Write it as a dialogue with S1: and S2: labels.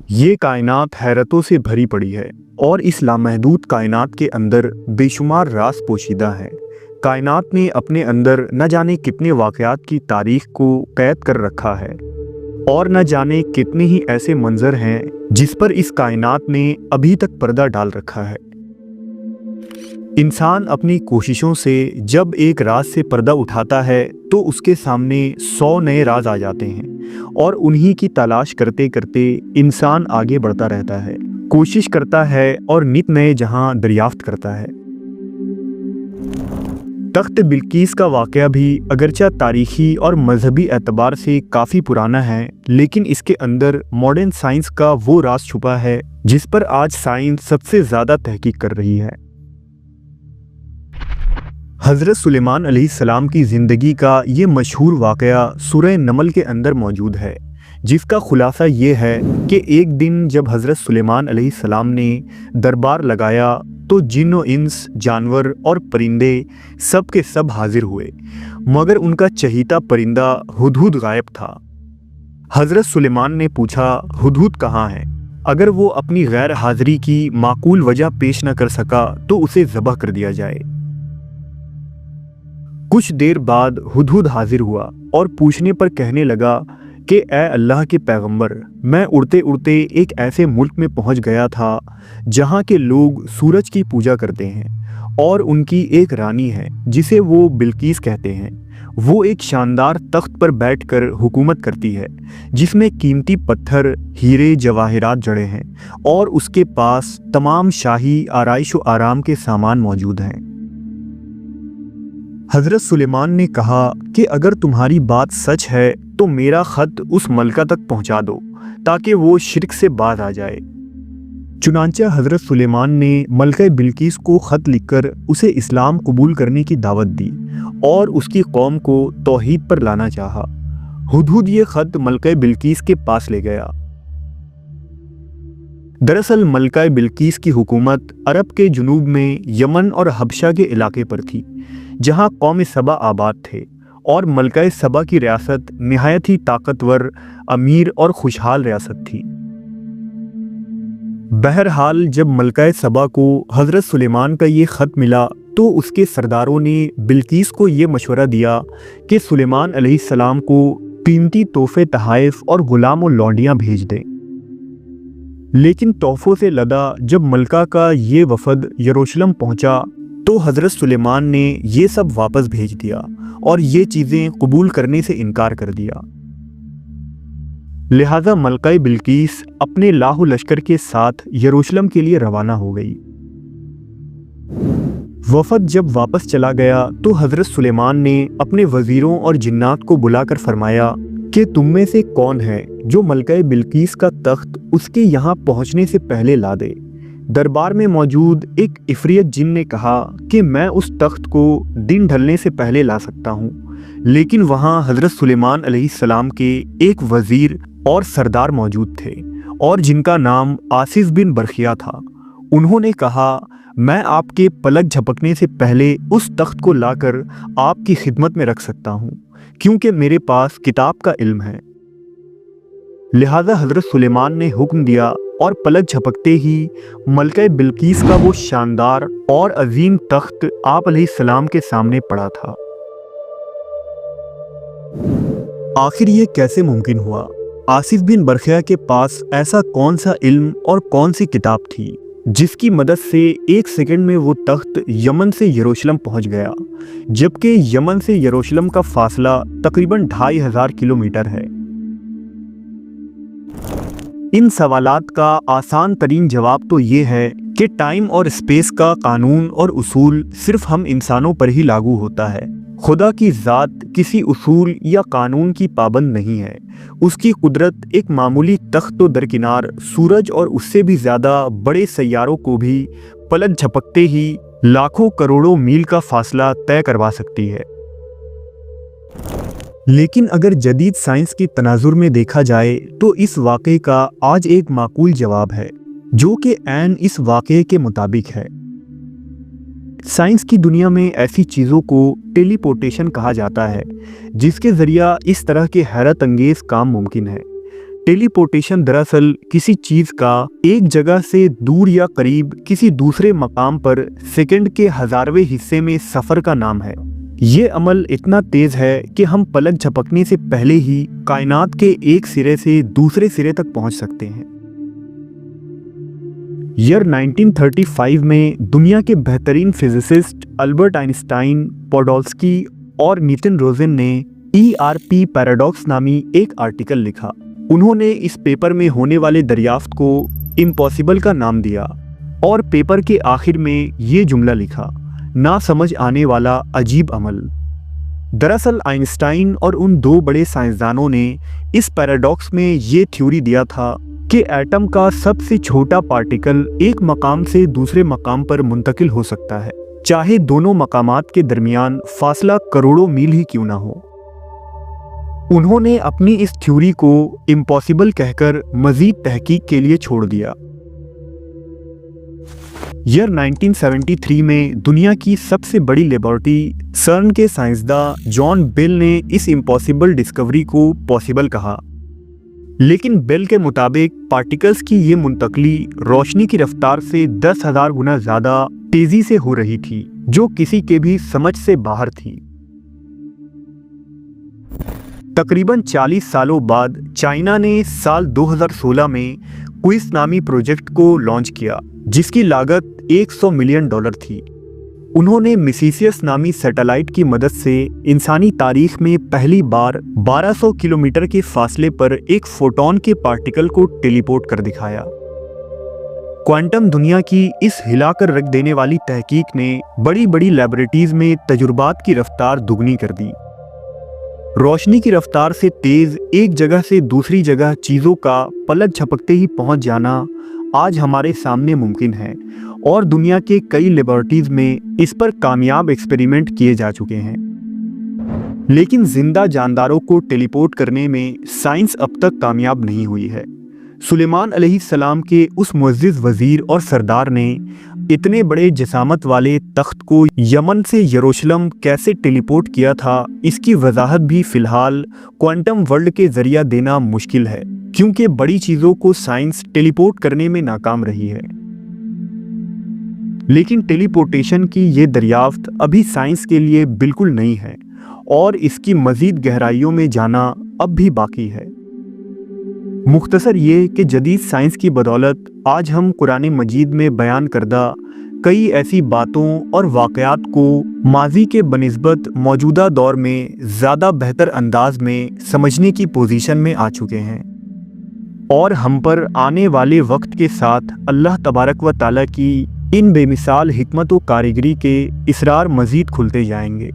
S1: یہ کائنات حیرتوں سے بھری پڑی ہے اور اس لامحدود کائنات کے اندر بے شمار راز پوشیدہ ہیں۔ کائنات نے اپنے اندر نہ جانے کتنے واقعات کی تاریخ کو قید کر رکھا ہے اور نہ جانے کتنے ہی ایسے منظر ہیں جس پر اس کائنات نے ابھی تک پردہ ڈال رکھا ہے۔ انسان اپنی کوششوں سے جب ایک راز سے پردہ اٹھاتا ہے تو اس کے سامنے 100 نئے راز آ جاتے ہیں اور انہی کی تلاش کرتے کرتے انسان آگے بڑھتا رہتا ہے، کوشش کرتا ہے اور نت نئے جہاں دریافت کرتا ہے۔ تخت بلقیس کا واقعہ بھی اگرچہ تاریخی اور مذہبی اعتبار سے کافی پرانا ہے، لیکن اس کے اندر ماڈرن سائنس کا وہ راز چھپا ہے جس پر آج سائنس سب سے زیادہ تحقیق کر رہی ہے۔ حضرت سلیمان علیہ السلام کی زندگی کا یہ مشہور واقعہ سورہ نمل کے اندر موجود ہے، جس کا خلاصہ یہ ہے کہ ایک دن جب حضرت سلیمان علیہ السلام نے دربار لگایا تو جن و انس، جانور اور پرندے سب کے سب حاضر ہوئے، مگر ان کا چہیتا پرندہ ہدہد غائب تھا۔ حضرت سلیمان نے پوچھا، ہدہد کہاں ہے؟ اگر وہ اپنی غیر حاضری کی معقول وجہ پیش نہ کر سکا تو اسے ذبح کر دیا جائے۔ کچھ دیر بعد ہدہد حاضر ہوا اور پوچھنے پر کہنے لگا کہ اے اللہ کے پیغمبر، میں اڑتے اڑتے ایک ایسے ملک میں پہنچ گیا تھا جہاں کے لوگ سورج کی پوجا کرتے ہیں اور ان کی ایک رانی ہے جسے وہ بلقیس کہتے ہیں۔ وہ ایک شاندار تخت پر بیٹھ کر حکومت کرتی ہے جس میں قیمتی پتھر، ہیرے، جواہرات جڑے ہیں اور اس کے پاس تمام شاہی آرائش و آرام کے سامان موجود ہیں۔ حضرت سلیمان نے کہا کہ اگر تمہاری بات سچ ہے تو میرا خط اس ملکہ تک پہنچا دو تاکہ وہ شرک سے باز آ جائے۔ چنانچہ حضرت سلیمان نے ملکہ بلقیس کو خط لکھ کر اسے اسلام قبول کرنے کی دعوت دی اور اس کی قوم کو توحید پر لانا چاہا۔ ہدہد یہ خط ملکہ بلقیس کے پاس لے گیا۔ دراصل ملکہ بلقیس کی حکومت عرب کے جنوب میں یمن اور حبشہ کے علاقے پر تھی جہاں قوم سبا آباد تھے، اور ملکہ سبا کی ریاست نہایت ہی طاقتور، امیر اور خوشحال ریاست تھی۔ بہرحال جب ملکہ سبا کو حضرت سلیمان کا یہ خط ملا تو اس کے سرداروں نے بلقیس کو یہ مشورہ دیا کہ سلیمان علیہ السلام کو قیمتی تحفے، تحائف اور غلام و لونڈیاں بھیج دیں۔ لیکن تحفوں سے لدا جب ملکہ کا یہ وفد یروشلم پہنچا تو حضرت سلیمان نے یہ سب واپس بھیج دیا اور یہ چیزیں قبول کرنے سے انکار کر دیا۔ لہذا ملکہ بلقیس اپنے لاہو لشکر کے ساتھ یروشلم کے لیے روانہ ہو گئی۔ وفد جب واپس چلا گیا تو حضرت سلیمان نے اپنے وزیروں اور جنات کو بلا کر فرمایا کہ تم میں سے کون ہے جو ملکہ بلقیس کا تخت اس کے یہاں پہنچنے سے پہلے لا دے۔ دربار میں موجود ایک عفریت جن نے کہا کہ میں اس تخت کو دن ڈھلنے سے پہلے لا سکتا ہوں، لیکن وہاں حضرت سلیمان علیہ السلام کے ایک وزیر اور سردار موجود تھے اور جن کا نام آصف بن برخیہ تھا۔ انہوں نے کہا، میں آپ کے پلک جھپکنے سے پہلے اس تخت کو لا کر آپ کی خدمت میں رکھ سکتا ہوں، کیونکہ میرے پاس کتاب کا علم ہے۔ لہذا حضرت سلیمان نے حکم دیا اور پلک جھپکتے ہی ملکہ بلقیس کا وہ شاندار اور عظیم تخت آپ علیہ السلام کے سامنے پڑا تھا۔ آخر یہ کیسے ممکن ہوا؟ آصف بن برخیہ کے پاس ایسا کون سا علم اور کون سی کتاب تھی جس کی مدد سے ایک سیکنڈ میں وہ تخت یمن سے یروشلم پہنچ گیا، جبکہ یمن سے یروشلم کا فاصلہ تقریباً 2500 کلومیٹر ہے؟ ان سوالات کا آسان ترین جواب تو یہ ہے کہ ٹائم اور اسپیس کا قانون اور اصول صرف ہم انسانوں پر ہی لاگو ہوتا ہے۔ خدا کی ذات کسی اصول یا قانون کی پابند نہیں ہے۔ اس کی قدرت ایک معمولی تخت و درکنار سورج اور اس سے بھی زیادہ بڑے سیاروں کو بھی پلک جھپکتے ہی لاکھوں کروڑوں میل کا فاصلہ طے کروا سکتی ہے۔ لیکن اگر جدید سائنس کی تناظر میں دیکھا جائے تو اس واقعے کا آج ایک معقول جواب ہے جو کہ عین اس واقعے کے مطابق ہے۔ سائنس کی دنیا میں ایسی چیزوں کو ٹیلی پورٹیشن کہا جاتا ہے جس کے ذریعہ اس طرح کے حیرت انگیز کام ممکن ہے۔ ٹیلی پورٹیشن دراصل کسی چیز کا ایک جگہ سے دور یا قریب کسی دوسرے مقام پر سیکنڈ کے ہزارویں حصے میں سفر کا نام ہے۔ یہ عمل اتنا تیز ہے کہ ہم پلک جھپکنے سے پہلے ہی کائنات کے ایک سرے سے دوسرے سرے تک پہنچ سکتے ہیں۔ ایئر 1935 میں دنیا کے بہترین فزسسٹ البرٹ آئنسٹائن، پوڈولسکی اور نیوٹن روزن نے ERP پیراڈاکس نامی ایک آرٹیکل لکھا۔ انہوں نے اس پیپر میں ہونے والے دریافت کو امپاسبل کا نام دیا اور پیپر کے آخر میں یہ جملہ لکھا، نہ سمجھ آنے والا عجیب عمل۔ دراصل آئنسٹائن اور ان دو بڑے سائنسدانوں نے اس پیراڈاکس میں یہ تھیوری دیا تھا کہ ایٹم کا سب سے چھوٹا پارٹیکل ایک مقام سے دوسرے مقام پر منتقل ہو سکتا ہے، چاہے دونوں مقامات کے درمیان فاصلہ کروڑوں میل ہی کیوں نہ ہو۔ انہوں نے اپنی اس تھیوری کو امپاسبل کہہ کر مزید تحقیق کے لیے چھوڑ دیا۔ ایئر 1973 میں دنیا کی سب سے بڑی لیبارٹری سرن کے سائنسداں جان بیل نے اس امپاسبل ڈسکوری کو پاسبل کہا، لیکن بیل کے مطابق پارٹیکلز کی یہ منتقلی روشنی کی رفتار سے 10,000 گنا زیادہ تیزی سے ہو رہی تھی، جو کسی کے بھی سمجھ سے باہر تھی۔ تقریباً 40 سالوں بعد چائنا نے سال 2016 میں کوئس نامی پروجیکٹ کو لانچ کیا جس کی لاگت $100 ملین تھی۔ انہوں نے میسیسیس نامی سیٹلائٹ کی مدد سے انسانی تاریخ میں پہلی بار 1200 کلومیٹر کے فاصلے پر ایک فوٹون کے پارٹیکل کو ٹیلی پورٹ کر دکھایا۔ کوانٹم دنیا کی اس ہلا کر رکھ دینے والی تحقیق نے بڑی بڑی لیبارٹریز میں تجربات کی رفتار دگنی کر دی۔ روشنی کی رفتار سے تیز ایک جگہ سے دوسری جگہ چیزوں کا پلک جھپکتے ہی پہنچ جانا آج ہمارے سامنے ممکن ہے، اور دنیا کے کئی لیبارٹریز میں اس پر کامیاب ایکسپیریمنٹ کیے جا چکے ہیں۔ لیکن زندہ جانداروں کو ٹیلی پورٹ کرنے میں سائنس اب تک کامیاب نہیں ہوئی ہے۔ سلیمان علیہ السلام کے اس معزز وزیر اور سردار نے اتنے بڑے جسامت والے تخت کو یمن سے یروشلم کیسے ٹیلی پورٹ کیا تھا، اس کی وضاحت بھی فی الحال کوانٹم ورلڈ کے ذریعہ دینا مشکل ہے، کیونکہ بڑی چیزوں کو سائنس ٹیلی پورٹ کرنے میں ناکام رہی ہے۔ لیکن ٹیلی پورٹیشن کی یہ دریافت ابھی سائنس کے لیے بالکل نئی ہے، اور اس کی مزید گہرائیوں میں جانا اب بھی باقی ہے۔ مختصر یہ کہ جدید سائنس کی بدولت آج ہم قرآن مجید میں بیان کردہ کئی ایسی باتوں اور واقعات کو ماضی کے بنسبت موجودہ دور میں زیادہ بہتر انداز میں سمجھنے کی پوزیشن میں آ چکے ہیں، اور ہم پر آنے والے وقت کے ساتھ اللہ تبارک و تعالیٰ کی ان بے مثال حکمت و کاریگری کے اسرار مزید کھلتے جائیں گے۔